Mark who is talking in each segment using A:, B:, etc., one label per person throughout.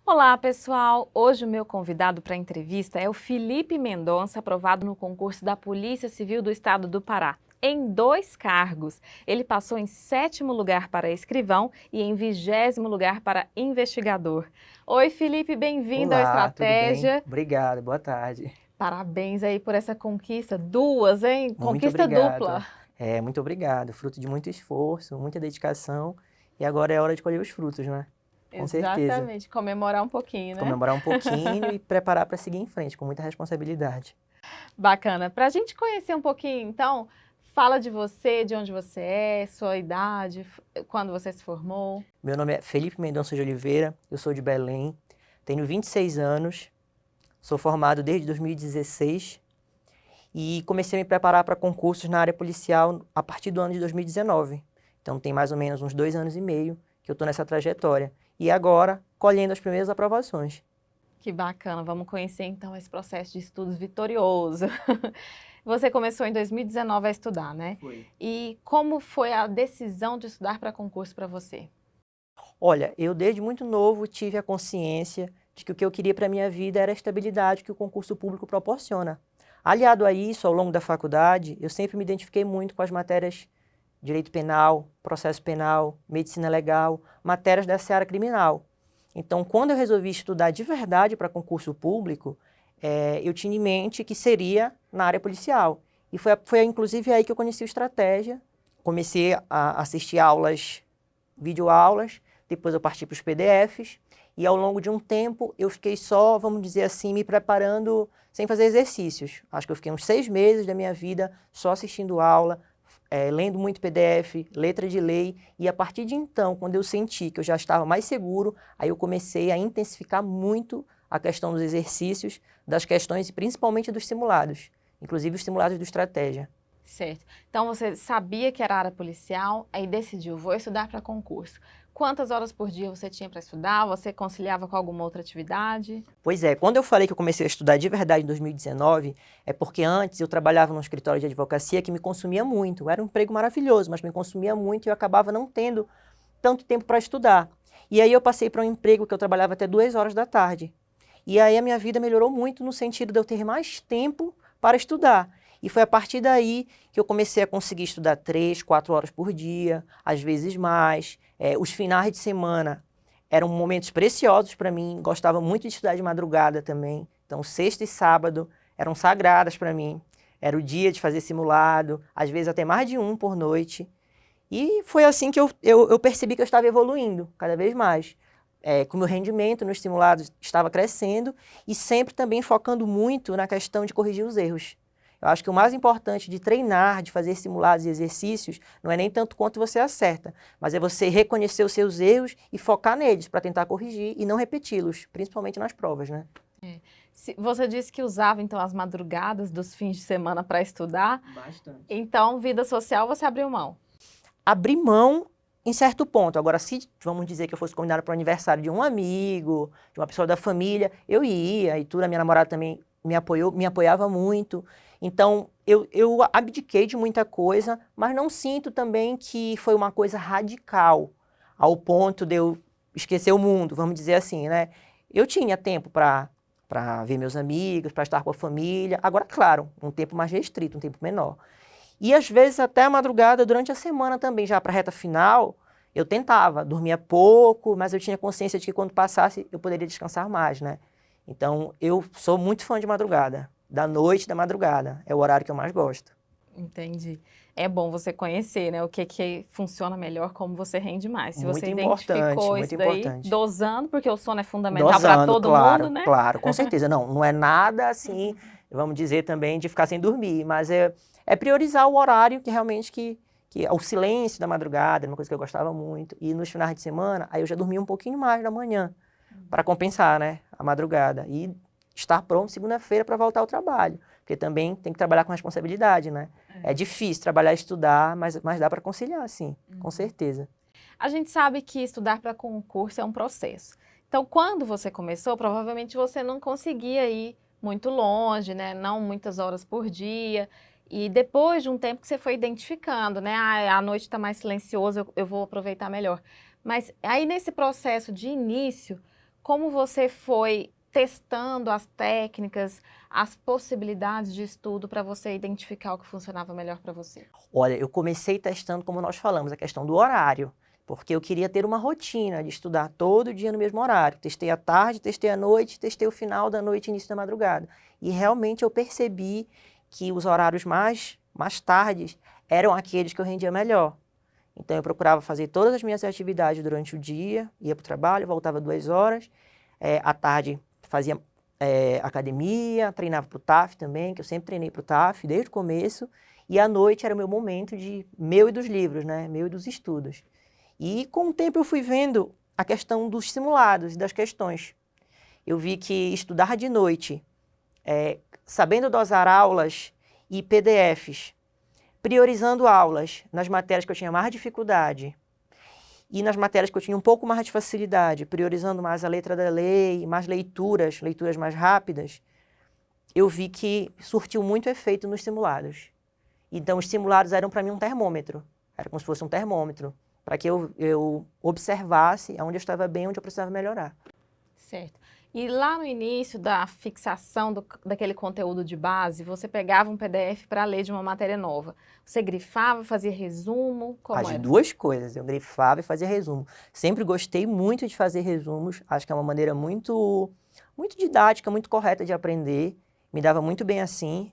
A: Olá, pessoal! Hoje o meu convidado para a entrevista é o Felipe Mendonça, aprovado no concurso da Polícia Civil do Estado do Pará, em 2 cargos. Ele passou em 7º lugar para escrivão e em 20º lugar para investigador. Oi, Felipe, bem-vindo ao
B: Olá, tudo bem?
A: Estratégia.
B: Obrigado, boa tarde.
A: Parabéns aí por essa conquista, 2, hein?
B: Muito
A: Conquista
B: obrigado.
A: dupla.
B: Muito obrigado. Fruto de muito esforço, muita dedicação. E agora é hora de colher os frutos, né? Com certeza.
A: Exatamente, comemorar um pouquinho, né?
B: Comemorar um pouquinho e preparar para seguir em frente, com muita responsabilidade.
A: Bacana. Para a gente conhecer um pouquinho, então, fala de você, de onde você é, sua idade, quando você se formou.
B: Meu nome é Felipe Mendonça de Oliveira, eu sou de Belém, tenho 26 anos, sou formado desde 2016 e comecei a me preparar para concursos na área policial a partir do ano de 2019. Então tem mais ou menos uns 2 anos e meio que eu estou nessa trajetória. E agora, colhendo as primeiras aprovações.
A: Que bacana, vamos conhecer então esse processo de estudos vitorioso. Você começou em 2019 a estudar, né?
B: Foi.
A: E como foi a decisão de estudar para concurso para você?
B: Olha, eu desde muito novo tive a consciência de que o que eu queria para a minha vida era a estabilidade que o concurso público proporciona. Aliado a isso, ao longo da faculdade, eu sempre me identifiquei muito com as matérias direito penal, processo penal, medicina legal, matérias dessa área criminal. Então, quando eu resolvi estudar de verdade para concurso público, eu tinha em mente que seria na área policial. E foi inclusive aí que eu conheci o Estratégia. Comecei a assistir aulas, videoaulas, depois eu parti para os PDFs, e ao longo de um tempo eu fiquei só, vamos dizer assim, me preparando sem fazer exercícios. Acho que eu fiquei uns 6 meses da minha vida só assistindo aula, lendo muito PDF, letra de lei, e a partir de então, quando eu senti que eu já estava mais seguro, aí eu comecei a intensificar muito a questão dos exercícios, das questões e principalmente dos simulados, inclusive os simulados do Estratégia.
A: Certo. Então você sabia que era área policial, aí decidiu, vou estudar para concurso. Quantas horas por dia você tinha para estudar? Você conciliava com alguma outra atividade?
B: Pois é, quando eu falei que eu comecei a estudar de verdade em 2019, é porque antes eu trabalhava num escritório de advocacia que me consumia muito. Era um emprego maravilhoso, mas me consumia muito e eu acabava não tendo tanto tempo para estudar. E aí eu passei para um emprego que eu trabalhava até 2 horas da tarde. E aí a minha vida melhorou muito no sentido de eu ter mais tempo para estudar. E foi a partir daí que eu comecei a conseguir estudar 3, 4 horas por dia, às vezes mais. Os finais de semana eram momentos preciosos para mim, gostava muito de estudar de madrugada também. Então, sexta e sábado eram sagradas para mim. Era o dia de fazer simulado, às vezes até mais de um por noite. E foi assim que eu percebi que eu estava evoluindo cada vez mais. Que o meu rendimento nos simulados estava crescendo e sempre também focando muito na questão de corrigir os erros. Eu acho que o mais importante de treinar, de fazer simulados e exercícios, não é nem tanto quanto você acerta, mas é você reconhecer os seus erros e focar neles para tentar corrigir e não repeti-los, principalmente nas provas, né?
A: Você disse que usava então as madrugadas dos fins de semana para estudar,
B: Bastante.
A: então vida social você abriu mão.
B: Abrir mão em certo ponto. Agora, se vamos dizer que eu fosse convidado para o aniversário de um amigo, de uma pessoa da família, eu ia, e tudo, a minha namorada também me apoiava muito. Então, eu abdiquei de muita coisa, mas não sinto também que foi uma coisa radical, ao ponto de eu esquecer o mundo, vamos dizer assim, né? Eu tinha tempo para ver meus amigos, para estar com a família. Agora, claro, um tempo mais restrito, um tempo menor. E às vezes até a madrugada, durante a semana também, já para a reta final, eu tentava, dormia pouco, mas eu tinha consciência de que quando passasse eu poderia descansar mais, né? Então eu sou muito fã de madrugada, da noite e da madrugada, é o horário que eu mais gosto.
A: Entendi. É bom você conhecer, né, o que funciona melhor, como você rende mais. Se você
B: Muito importante,
A: identificou
B: muito
A: isso daí,
B: importante.
A: dosando, porque o sono é fundamental para
B: Dosando,
A: todo mundo,
B: claro,
A: né?
B: claro, com certeza. Não é nada assim, vamos dizer também, de ficar sem dormir, mas é priorizar o horário que realmente que o silêncio da madrugada, é uma coisa que eu gostava muito. E nos finais de semana, aí eu já dormia um pouquinho mais da manhã, para compensar, né, a madrugada. E estar pronto segunda-feira para voltar ao trabalho, porque também tem que trabalhar com responsabilidade, né? É difícil trabalhar e estudar, mas dá para conciliar, sim, com certeza.
A: A gente sabe que estudar para concurso é um processo. Então, quando você começou, provavelmente você não conseguia ir muito longe, né? Não muitas horas por dia. E depois de um tempo que você foi identificando, né? Ah, a noite está mais silenciosa, eu vou aproveitar melhor. Mas aí nesse processo de início, como você foi testando as técnicas, as possibilidades de estudo para você identificar o que funcionava melhor para você?
B: Olha, eu comecei testando, como nós falamos, a questão do horário, porque eu queria ter uma rotina de estudar todo dia no mesmo horário. Testei à tarde, testei à noite, testei o final da noite e início da madrugada. E realmente eu percebi que os horários mais tardes eram aqueles que eu rendia melhor. Então eu procurava fazer todas as minhas atividades durante o dia, ia para o trabalho, voltava 2 horas, à tarde fazia academia, treinava para o TAF também, que eu sempre treinei para o TAF desde o começo, e à noite era o meu momento meu e dos livros, né? Meu e dos estudos. E com o tempo eu fui vendo a questão dos simulados e das questões. Eu vi que estudar de noite, sabendo dosar aulas e PDFs, priorizando aulas nas matérias que eu tinha mais dificuldade e nas matérias que eu tinha um pouco mais de facilidade, priorizando mais a letra da lei, mais leituras mais rápidas, eu vi que surtiu muito efeito nos simulados. Então, os simulados eram para mim um termômetro, era como se fosse um termômetro, para que eu observasse onde eu estava bem, onde eu precisava melhorar.
A: Certo. E lá no início da fixação daquele conteúdo de base, você pegava um PDF para ler de uma matéria nova. Você grifava, fazia resumo? Como
B: As
A: era?
B: duas coisas, eu grifava e fazia resumo. Sempre gostei muito de fazer resumos, acho que é uma maneira muito didática, muito correta de aprender. Me dava muito bem assim.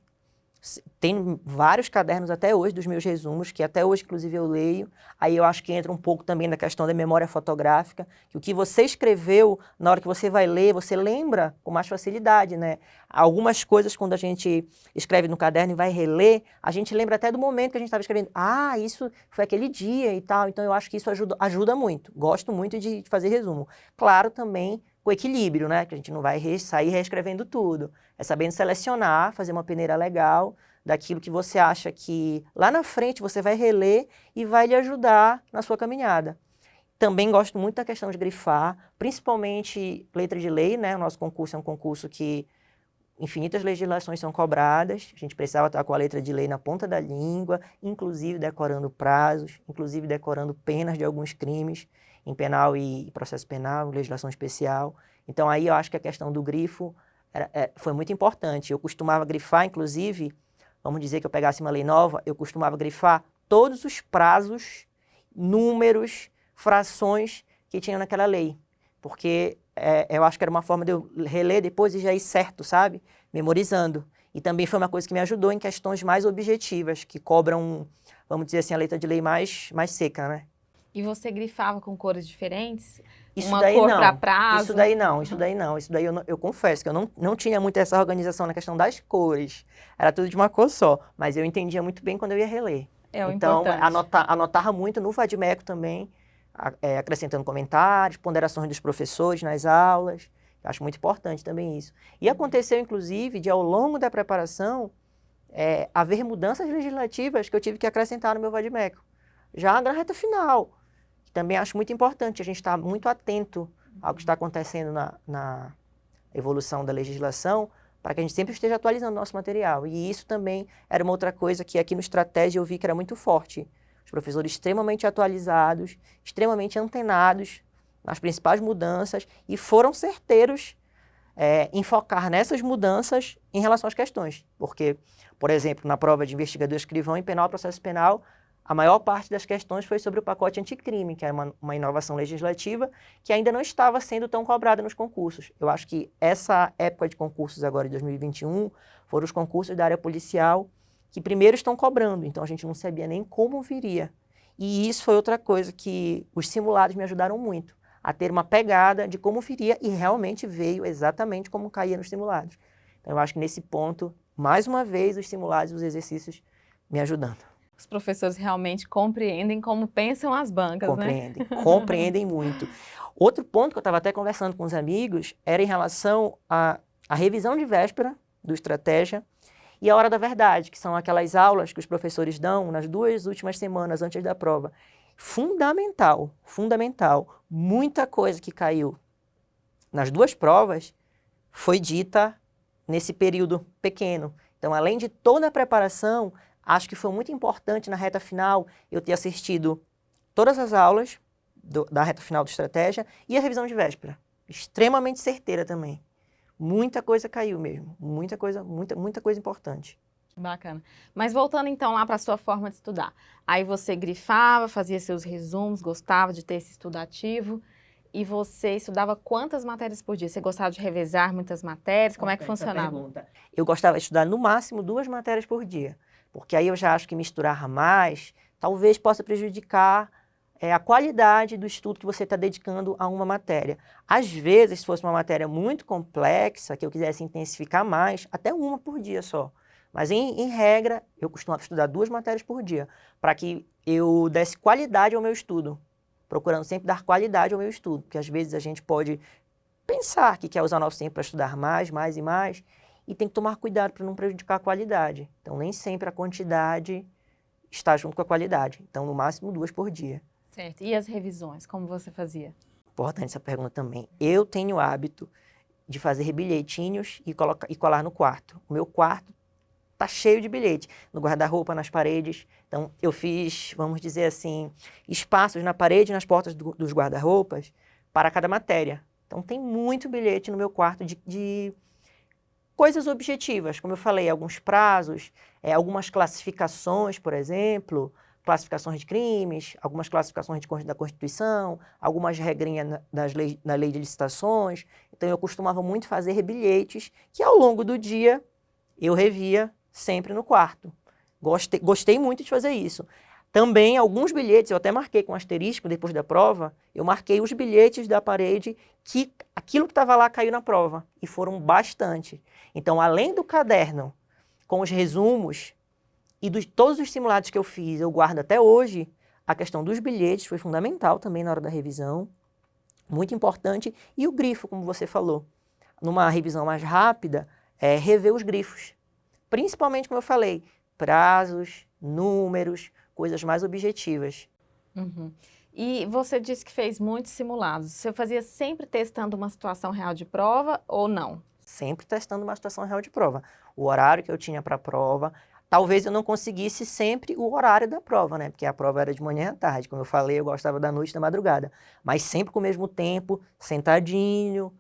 B: Tem vários cadernos até hoje dos meus resumos, que até hoje, inclusive, eu leio. Aí eu acho que entra um pouco também da questão da memória fotográfica, que o que você escreveu, na hora que você vai ler, você lembra com mais facilidade, né? Algumas coisas, quando a gente escreve no caderno e vai reler, a gente lembra até do momento que a gente estava escrevendo. Ah, isso foi aquele dia e tal. Então, eu acho que isso ajuda muito. Gosto muito de fazer resumo. Claro, também com equilíbrio, né? Que a gente não vai sair reescrevendo tudo. É sabendo selecionar, fazer uma peneira legal daquilo que você acha que lá na frente você vai reler e vai lhe ajudar na sua caminhada. Também gosto muito da questão de grifar, principalmente letra de lei, né? O nosso concurso é um concurso que infinitas legislações são cobradas, a gente precisava estar com a letra de lei na ponta da língua, inclusive decorando prazos, inclusive decorando penas de alguns crimes em penal e processo penal, legislação especial. Então aí eu acho que a questão do grifo foi muito importante. Eu costumava grifar, inclusive, vamos dizer que eu pegasse uma lei nova, eu costumava grifar todos os prazos, números, frações que tinha naquela lei, porque eu acho que era uma forma de eu reler depois e já ir certo, sabe? Memorizando. E também foi uma coisa que me ajudou em questões mais objetivas, que cobram, vamos dizer assim, a letra de lei mais seca, né?
A: E você grifava com cores diferentes?
B: Isso
A: Uma
B: daí
A: cor
B: não,
A: para prazo?
B: isso daí não, isso daí não. Isso daí eu confesso que eu não tinha muito essa organização na questão das cores. Era tudo de uma cor só, mas eu entendia muito bem quando eu ia reler.
A: É o
B: Então,
A: importante.
B: anotava muito no Vadimeco também, acrescentando comentários, ponderações dos professores nas aulas. Acho muito importante também isso. E aconteceu, inclusive, de ao longo da preparação, haver mudanças legislativas que eu tive que acrescentar no meu Vadimeco, já na reta final. Também acho muito importante a gente estar muito atento ao que está acontecendo na evolução da legislação, para que a gente sempre esteja atualizando o nosso material. E isso também era uma outra coisa que aqui no Estratégia eu vi que era muito forte. Os professores extremamente atualizados, extremamente antenados nas principais mudanças e foram certeiros em focar nessas mudanças em relação às questões. Porque, por exemplo, na prova de investigador escrivão em penal e processo penal, a maior parte das questões foi sobre o pacote anticrime, que era uma inovação legislativa que ainda não estava sendo tão cobrada nos concursos. Eu acho que essa época de concursos agora de 2021 foram os concursos da área policial que primeiro estão cobrando, então a gente não sabia nem como viria. E isso foi outra coisa que os simulados me ajudaram muito, a ter uma pegada de como viria e realmente veio exatamente como caía nos simulados. Então eu acho que nesse ponto, mais uma vez, os simulados e os exercícios me ajudando.
A: Os professores realmente compreendem como pensam as bancas,
B: Compreendem,
A: né?
B: compreendem muito. Outro ponto que eu estava até conversando com os amigos era em relação à revisão de véspera do Estratégia e a Hora da Verdade, que são aquelas aulas que os professores dão nas 2 últimas semanas antes da prova. Fundamental, fundamental. Muita coisa que caiu nas 2 provas foi dita nesse período pequeno. Então, além de toda a preparação, acho que foi muito importante na reta final eu ter assistido todas as aulas da reta final do Estratégia e a revisão de véspera. extremamente certeira também. Muita coisa caiu mesmo, muita coisa importante.
A: Bacana. Mas voltando então lá para a sua forma de estudar. Aí você grifava, fazia seus resumos, gostava de ter esse estudo ativo. E você estudava quantas matérias por dia? Você gostava de revezar muitas matérias? Como é que funcionava?
B: Eu gostava de estudar no máximo 2 matérias por dia, porque aí eu já acho que misturar mais talvez possa prejudicar a qualidade do estudo que você está dedicando a uma matéria. Às vezes, se fosse uma matéria muito complexa, que eu quisesse intensificar mais, até uma por dia só. Mas, em regra, eu costumava estudar 2 matérias por dia, para que eu desse qualidade ao meu estudo, procurando sempre dar qualidade ao meu estudo, porque às vezes a gente pode pensar que quer usar nosso tempo para estudar mais e mais, e tem que tomar cuidado para não prejudicar a qualidade. Então, nem sempre a quantidade está junto com a qualidade. Então, no máximo 2 por dia.
A: Certo. E as revisões, como você fazia?
B: Importante essa pergunta também. Eu tenho o hábito de fazer bilhetinhos e colar no quarto. O meu quarto tá cheio de bilhete, no guarda-roupa, nas paredes. Então, eu fiz, vamos dizer assim, espaços na parede e nas portas dos guarda-roupas para cada matéria. Então, tem muito bilhete no meu quarto de coisas objetivas, como eu falei, alguns prazos, algumas classificações, por exemplo, classificações de crimes, algumas classificações da Constituição, algumas regrinhas na lei de licitações. Então, eu costumava muito fazer bilhetes que, ao longo do dia, eu revia sempre no quarto. Gostei muito de fazer isso. Também, alguns bilhetes, eu até marquei com asterisco depois da prova, eu marquei os bilhetes da parede que aquilo que estava lá caiu na prova, e foram bastante. Então, além do caderno, com os resumos, e de todos os simulados que eu fiz, eu guardo até hoje, a questão dos bilhetes foi fundamental também na hora da revisão, muito importante, e o grifo, como você falou. Numa revisão mais rápida, rever os grifos. Principalmente, como eu falei, prazos, números, coisas mais objetivas.
A: Uhum. E você disse que fez muitos simulados. Você fazia sempre testando uma situação real de prova ou não?
B: Sempre testando uma situação real de prova. O horário que eu tinha para a prova, talvez eu não conseguisse sempre o horário da prova, né? Porque a prova era de manhã e à tarde. Como eu falei, eu gostava da noite e da madrugada. Mas sempre com o mesmo tempo, sentadinho,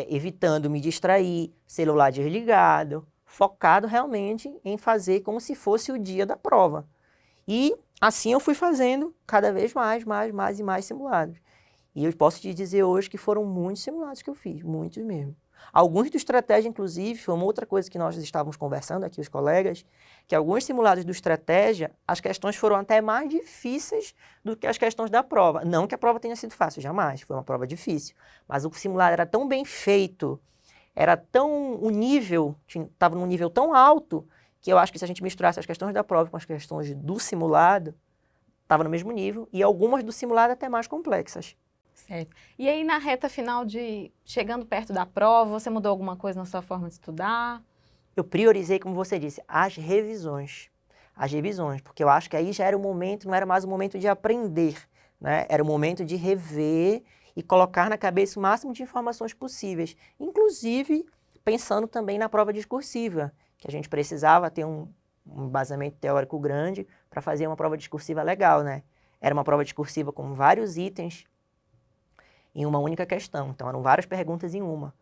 B: evitando me distrair, celular desligado, focado realmente em fazer como se fosse o dia da prova. E assim eu fui fazendo cada vez mais e mais simulados. E eu posso te dizer hoje que foram muitos simulados que eu fiz, muitos mesmo. Alguns do Estratégia, inclusive, foi uma outra coisa que nós estávamos conversando aqui, os colegas, que alguns simulados do Estratégia, as questões foram até mais difíceis do que as questões da prova. Não que a prova tenha sido fácil, jamais, foi uma prova difícil. Mas o simulado era tão bem feito, era tão, o nível, estava num nível tão alto, que eu acho que se a gente misturasse as questões da prova com as questões do simulado, estava no mesmo nível, e algumas do simulado até mais complexas.
A: Certo. E aí, na reta final chegando perto da prova, você mudou alguma coisa na sua forma de estudar?
B: Eu priorizei, como você disse, as revisões. As revisões, porque eu acho que aí já era o momento, não era mais o momento de aprender, né? Era o momento de rever e colocar na cabeça o máximo de informações possíveis. Inclusive, pensando também na prova discursiva, que a gente precisava ter um embasamento teórico grande para fazer uma prova discursiva legal, né? Era uma prova discursiva com vários itens em uma única questão. Então, eram várias perguntas em uma.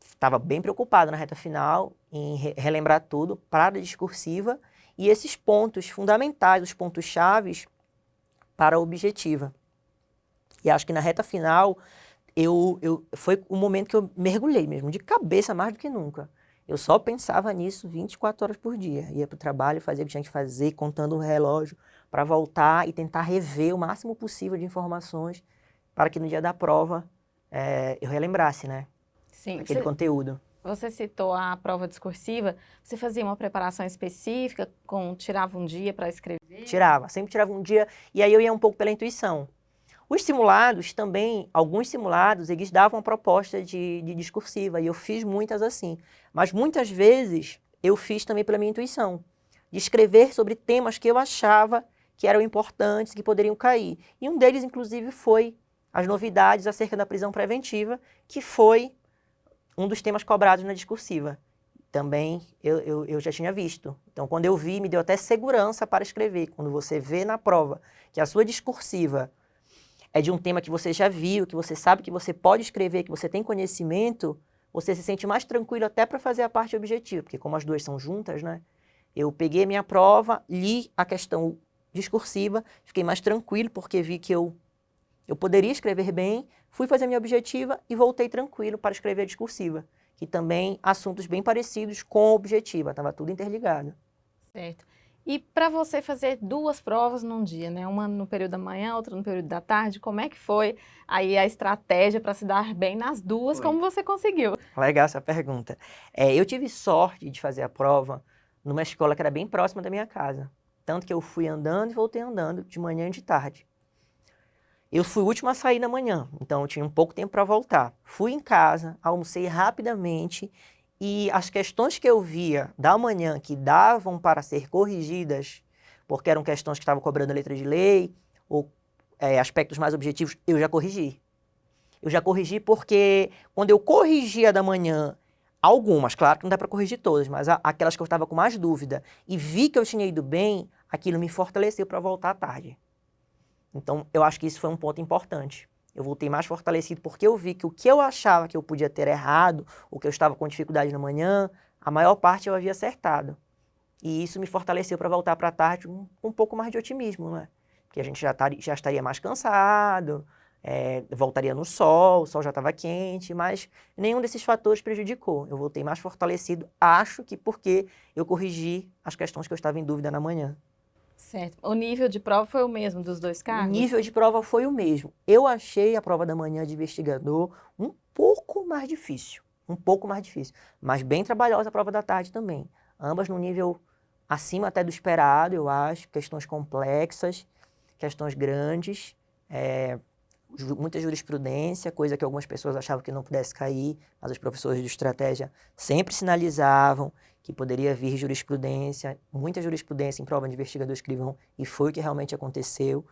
B: Estava bem preocupado na reta final em relembrar tudo, para a discursiva, e esses pontos fundamentais, os pontos chaves para a objetiva. E acho que na reta final, foi o momento que eu mergulhei mesmo, de cabeça mais do que nunca. Eu só pensava nisso 24 horas por dia. Ia para o trabalho, fazia o que tinha que fazer, contando o relógio, para voltar e tentar rever o máximo possível de informações para que no dia da prova eu relembrasse, né?
A: Sim.
B: Aquele conteúdo.
A: Você citou a prova discursiva. Você fazia uma preparação específica, tirava um dia para escrever?
B: Tirava, sempre tirava um dia, e aí eu ia um pouco pela intuição. Os simulados também, alguns simulados, eles davam uma proposta de discursiva, e eu fiz muitas assim. Mas muitas vezes eu fiz também pela minha intuição, de escrever sobre temas que eu achava que eram importantes, que poderiam cair. E um deles, inclusive, foi as novidades acerca da prisão preventiva, que foi um dos temas cobrados na discursiva. Também eu já tinha visto. Então, quando eu vi, me deu até segurança para escrever. Quando você vê na prova que a sua discursiva é de um tema que você já viu, que você sabe que você pode escrever, que você tem conhecimento, você se sente mais tranquilo até para fazer a parte objetiva, porque como as duas são juntas, né? Eu peguei a minha prova, li a questão discursiva, fiquei mais tranquilo porque vi que eu poderia escrever bem, fui fazer a minha objetiva e voltei tranquilo para escrever a discursiva, que também assuntos bem parecidos com a objetiva, estava tudo interligado.
A: Certo. E para você fazer duas provas num dia, né? Uma no período da manhã, outra no período da tarde, como é que foi aí a estratégia para se dar bem nas duas? Como você conseguiu?
B: Legal essa pergunta. Eu tive sorte de fazer a prova numa escola que era bem próxima da minha casa. Tanto que eu fui andando e voltei andando de manhã e de tarde. Eu fui o último a sair da manhã, então eu tinha um pouco tempo para voltar. Fui em casa, almocei rapidamente e as questões que eu via da manhã que davam para ser corrigidas, porque eram questões que estavam cobrando letra de lei ou aspectos mais objetivos, eu já corrigi. Eu já corrigi porque quando eu corrigia da manhã, algumas, claro que não dá para corrigir todas, mas aquelas que eu estava com mais dúvida e vi que eu tinha ido bem, aquilo me fortaleceu para voltar à tarde. Então, eu acho que isso foi um ponto importante. Eu voltei mais fortalecido porque eu vi que o que eu achava que eu podia ter errado, ou que eu estava com dificuldade na manhã, a maior parte eu havia acertado. E isso me fortaleceu para voltar para a tarde com um pouco mais de otimismo, né? Porque a gente já estaria mais cansado, voltaria no sol, o sol já estava quente, mas nenhum desses fatores prejudicou. Eu voltei mais fortalecido, acho que porque eu corrigi as questões que eu estava em dúvida na manhã.
A: Certo. O nível de prova foi o mesmo dos dois
B: O
A: cargos?
B: nível de prova foi o mesmo. Eu achei a prova da manhã de investigador um pouco mais difícil. Um pouco mais difícil. Mas bem trabalhosa a prova da tarde também. Ambas no nível acima até do esperado, eu acho. Questões complexas, questões grandes, muita jurisprudência, coisa que algumas pessoas achavam que não pudesse cair, mas os professores de estratégia sempre sinalizavam que poderia vir jurisprudência, muita jurisprudência em prova de investigador escrivão, e foi o que realmente aconteceu.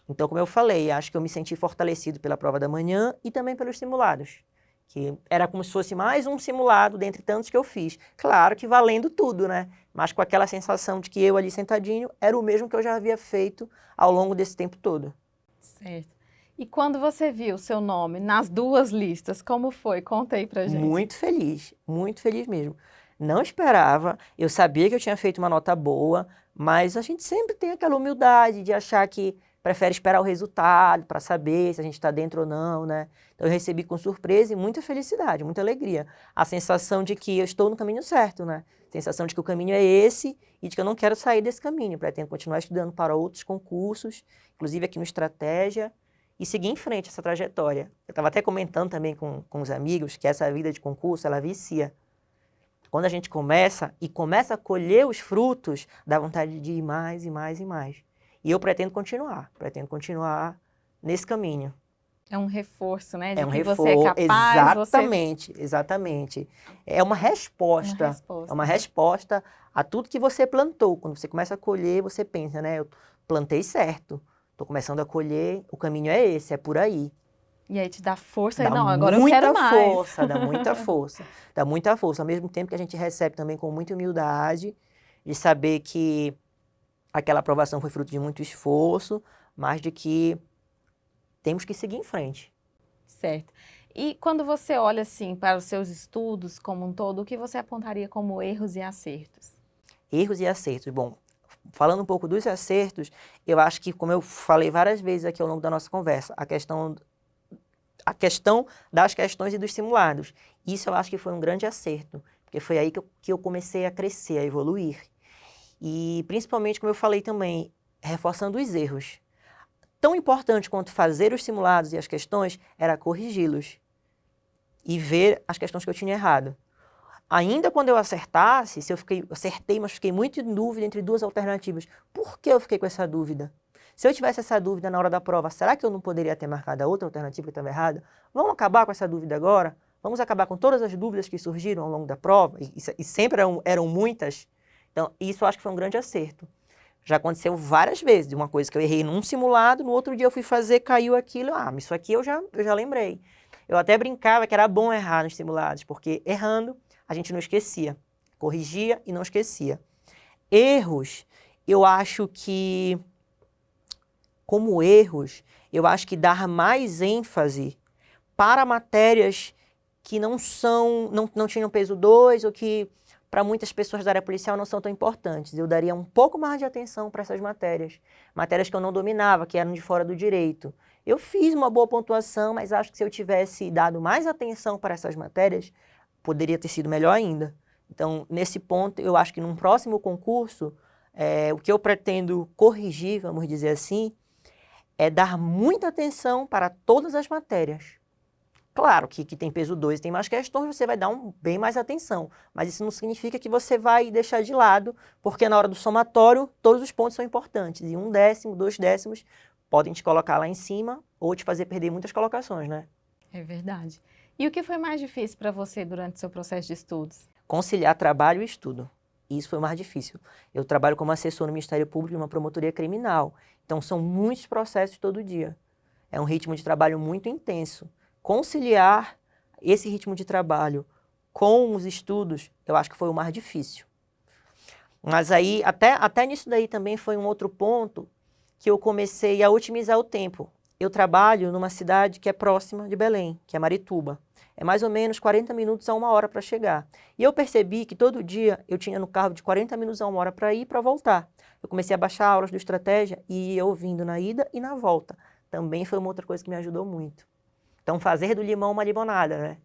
B: Então, como eu falei, acho que eu me senti fortalecido pela prova da manhã e também pelos simulados, que era como se fosse mais um simulado dentre tantos que eu fiz. Claro que valendo tudo, né? Mas com aquela sensação de que eu ali sentadinho era o mesmo que eu já havia feito ao longo desse tempo todo.
A: Certo. E quando você viu o seu nome nas duas listas, como foi? Conta aí pra gente.
B: Muito feliz mesmo. Não esperava, eu sabia que eu tinha feito uma nota boa, mas a gente sempre tem aquela humildade de achar que prefere esperar o resultado para saber se a gente está dentro ou não, né? Então eu recebi com surpresa e muita felicidade, muita alegria. A sensação de que eu estou no caminho certo, né? A sensação de que o caminho é esse e de que eu não quero sair desse caminho, pretendo continuar estudando para outros concursos, inclusive aqui no Estratégia, e seguir em frente essa trajetória. Eu estava até comentando também com os amigos que essa vida de concurso, ela vicia. Quando a gente começa a colher os frutos, dá vontade de ir mais e mais e mais. E eu pretendo continuar nesse caminho.
A: É um reforço, né? De
B: É um
A: que
B: reforço,
A: você é capaz,
B: exatamente. É uma resposta. É uma resposta a tudo que você plantou. Quando você começa a colher, você pensa, né? Eu plantei certo, estou começando a colher, o caminho é esse, é por aí.
A: E aí te dá força,
B: Dá
A: e não, agora eu quero mais.
B: força, dá muita força. Dá muita força. Ao mesmo tempo que a gente recebe também com muita humildade, de saber que aquela aprovação foi fruto de muito esforço, mas de que temos que seguir em frente.
A: Certo. E quando você olha assim para os seus estudos como um todo, o que você apontaria como erros e acertos?
B: Erros e acertos. Bom, falando um pouco dos acertos, eu acho que, como eu falei várias vezes aqui ao longo da nossa conversa, a questão das questões e dos simulados. Isso eu acho que foi um grande acerto, porque foi aí que eu comecei a crescer, a evoluir. E principalmente, como eu falei também, reforçando os erros. Tão importante quanto fazer os simulados e as questões era corrigi-los e ver as questões que eu tinha errado. Ainda quando eu acertasse, se eu acertei, mas fiquei muito em dúvida entre duas alternativas. Por que eu fiquei com essa dúvida? Se eu tivesse essa dúvida na hora da prova, será que eu não poderia ter marcado a outra alternativa que estava errada? Vamos acabar com essa dúvida agora? Vamos acabar com todas as dúvidas que surgiram ao longo da prova? E sempre eram muitas. Então, isso eu acho que foi um grande acerto. Já aconteceu várias vezes, de uma coisa que eu errei num simulado, no outro dia eu fui fazer, caiu aquilo, isso aqui eu já lembrei. Eu até brincava que era bom errar nos simulados, porque errando, a gente não esquecia. Corrigia e não esquecia. Erros, eu acho que, como erros, eu acho que dar mais ênfase para matérias que não tinham peso 2 ou que para muitas pessoas da área policial não são tão importantes. Eu daria um pouco mais de atenção para essas matérias. Matérias que eu não dominava, que eram de fora do direito. Eu fiz uma boa pontuação, mas acho que se eu tivesse dado mais atenção para essas matérias, poderia ter sido melhor ainda. Então, nesse ponto, eu acho que num próximo concurso, o que eu pretendo corrigir, vamos dizer assim, é dar muita atenção para todas as matérias. Claro que tem peso 2 e tem mais questões, você vai dar bem mais atenção. Mas isso não significa que você vai deixar de lado, porque na hora do somatório, todos os pontos são importantes. E 1 décimo, 2 décimos podem te colocar lá em cima ou te fazer perder muitas colocações, né?
A: É verdade. E o que foi mais difícil para você durante o seu processo de estudos?
B: Conciliar trabalho e estudo. Isso foi o mais difícil. Eu trabalho como assessor no Ministério Público de uma promotoria criminal. Então, são muitos processos todo dia. É um ritmo de trabalho muito intenso. Conciliar esse ritmo de trabalho com os estudos, eu acho que foi o mais difícil. Mas aí, até nisso daí também foi um outro ponto que eu comecei a otimizar o tempo. Eu trabalho numa cidade que é próxima de Belém, que é Marituba. É mais ou menos 40 minutos a 1 hora para chegar. E eu percebi que todo dia eu tinha no carro de 40 minutos a 1 hora para ir e para voltar. Eu comecei a baixar aulas do Estratégia e ia ouvindo na ida e na volta. Também foi uma outra coisa que me ajudou muito. Então, fazer do limão uma limonada, né?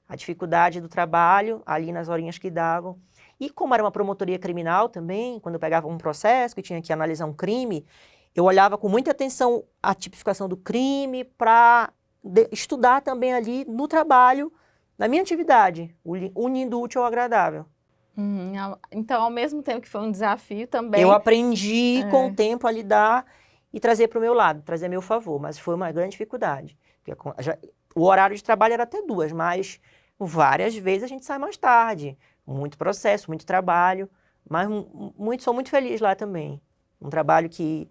B: A dificuldade do trabalho, ali nas horinhas que davam. E como era uma promotoria criminal também, quando eu pegava um processo que tinha que analisar um crime, eu olhava com muita atenção a tipificação do crime para estudar também ali no trabalho, na minha atividade, unindo o útil ao agradável.
A: Então, ao mesmo tempo que foi um desafio também...
B: Eu aprendi com o tempo a lidar e trazer para o meu lado, trazer a meu favor, mas foi uma grande dificuldade. O horário de trabalho era até 2, mas várias vezes a gente sai mais tarde. Muito processo, muito trabalho, mas sou muito feliz lá também. Um trabalho que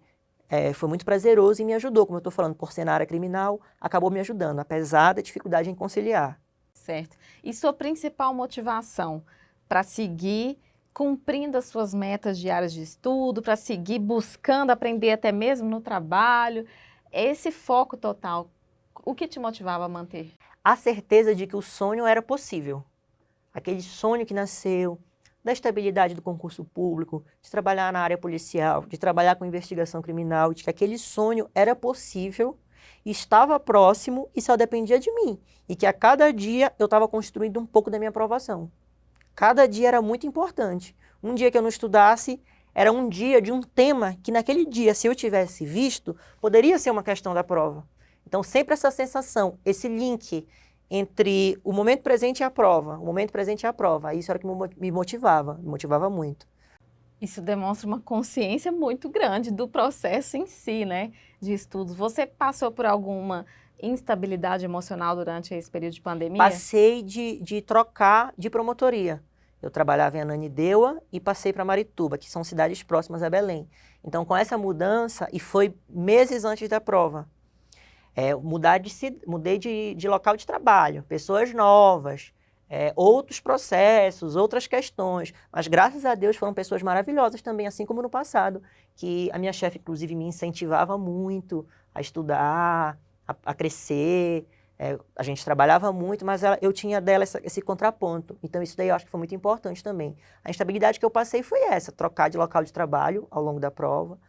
B: foi muito prazeroso e me ajudou, como eu estou falando, por ser na área criminal, acabou me ajudando, apesar da dificuldade em conciliar.
A: Certo. E sua principal motivação para seguir cumprindo as suas metas diárias de estudo, para seguir buscando aprender até mesmo no trabalho, esse foco total, o que te motivava a manter?
B: A certeza de que o sonho era possível. Aquele sonho que nasceu da estabilidade do concurso público, de trabalhar na área policial, de trabalhar com investigação criminal, de que aquele sonho era possível, estava próximo e só dependia de mim. E que a cada dia eu estava construindo um pouco da minha aprovação. Cada dia era muito importante. Um dia que eu não estudasse, era um dia de um tema que naquele dia, se eu tivesse visto, poderia ser uma questão da prova. Então, sempre essa sensação, esse link entre o momento presente e a prova, o momento presente e a prova, isso era o que me motivava muito.
A: Isso demonstra uma consciência muito grande do processo em si, né, de estudos. Você passou por alguma instabilidade emocional durante esse período de pandemia?
B: Passei de trocar de promotoria. Eu trabalhava em Ananindeua e passei para Marituba, que são cidades próximas a Belém. Então, com essa mudança, e foi meses antes da prova, mudei de local de trabalho, pessoas novas, outros processos, outras questões. Mas, graças a Deus, foram pessoas maravilhosas também, assim como no passado, que a minha chefe, inclusive, me incentivava muito a estudar, a crescer. A gente trabalhava muito, mas eu tinha dela esse contraponto. Então, isso daí eu acho que foi muito importante também. A instabilidade que eu passei foi essa, trocar de local de trabalho ao longo da prova.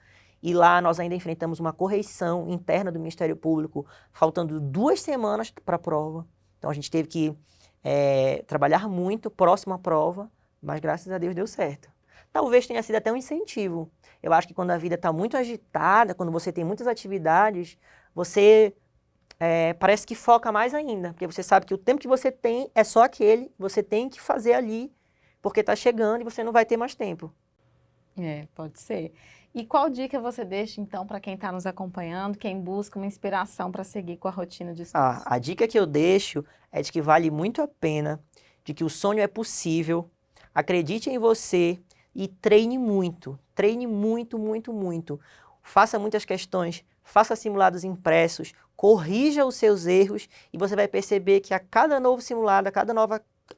B: E lá nós ainda enfrentamos uma correição interna do Ministério Público, faltando 2 semanas para a prova. Então, a gente teve que trabalhar muito próximo à prova, mas graças a Deus deu certo. Talvez tenha sido até um incentivo. Eu acho que quando a vida está muito agitada, quando você tem muitas atividades, você parece que foca mais ainda, porque você sabe que o tempo que você tem é só aquele, você tem que fazer ali, porque está chegando e você não vai ter mais tempo.
A: Pode ser. E qual dica você deixa, então, para quem está nos acompanhando, quem busca uma inspiração para seguir com a rotina de estudos?
B: A dica que eu deixo é de que vale muito a pena, de que o sonho é possível, acredite em você e treine muito, muito, muito. Faça muitas questões, faça simulados impressos, corrija os seus erros e você vai perceber que a cada novo simulado, a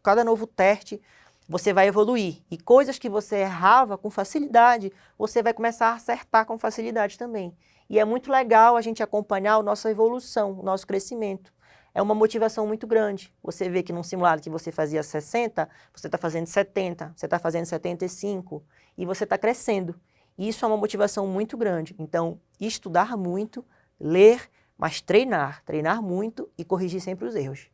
B: cada novo teste, você vai evoluir. E coisas que você errava com facilidade, você vai começar a acertar com facilidade também. E é muito legal a gente acompanhar a nossa evolução, o nosso crescimento. É uma motivação muito grande. Você vê que num simulado que você fazia 60, você está fazendo 70, você está fazendo 75 e você está crescendo. E isso é uma motivação muito grande. Então, estudar muito, ler, mas treinar muito e corrigir sempre os erros.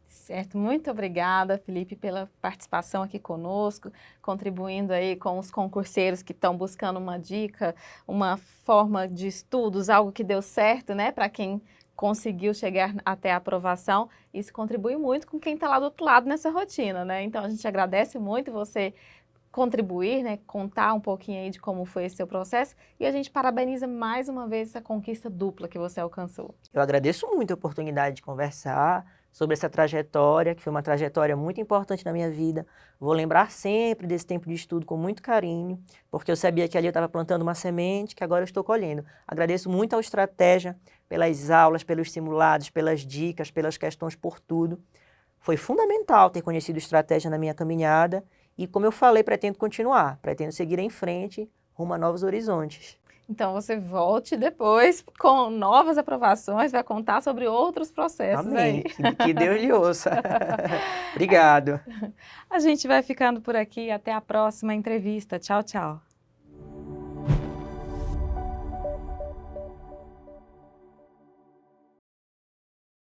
A: Certo, muito obrigada, Felipe, pela participação aqui conosco, contribuindo aí com os concurseiros que estão buscando uma dica, uma forma de estudos, algo que deu certo, né, para quem conseguiu chegar até a aprovação. Isso contribui muito com quem está lá do outro lado nessa rotina, né? Então a gente agradece muito você contribuir, né, contar um pouquinho aí de como foi esse seu processo e a gente parabeniza mais uma vez essa conquista dupla que você alcançou.
B: Eu agradeço muito a oportunidade de conversar sobre essa trajetória, que foi uma trajetória muito importante na minha vida. Vou lembrar sempre desse tempo de estudo com muito carinho, porque eu sabia que ali eu estava plantando uma semente que agora eu estou colhendo. Agradeço muito ao Estratégia pelas aulas, pelos simulados, pelas dicas, pelas questões, por tudo. Foi fundamental ter conhecido o Estratégia na minha caminhada e, como eu falei, pretendo continuar, pretendo seguir em frente rumo a novos horizontes.
A: Então você volte depois com novas aprovações, vai contar sobre outros processos
B: Amém.
A: aí.
B: Que Deus lhe ouça. Obrigado.
A: A gente vai ficando por aqui, até a próxima entrevista. Tchau, tchau.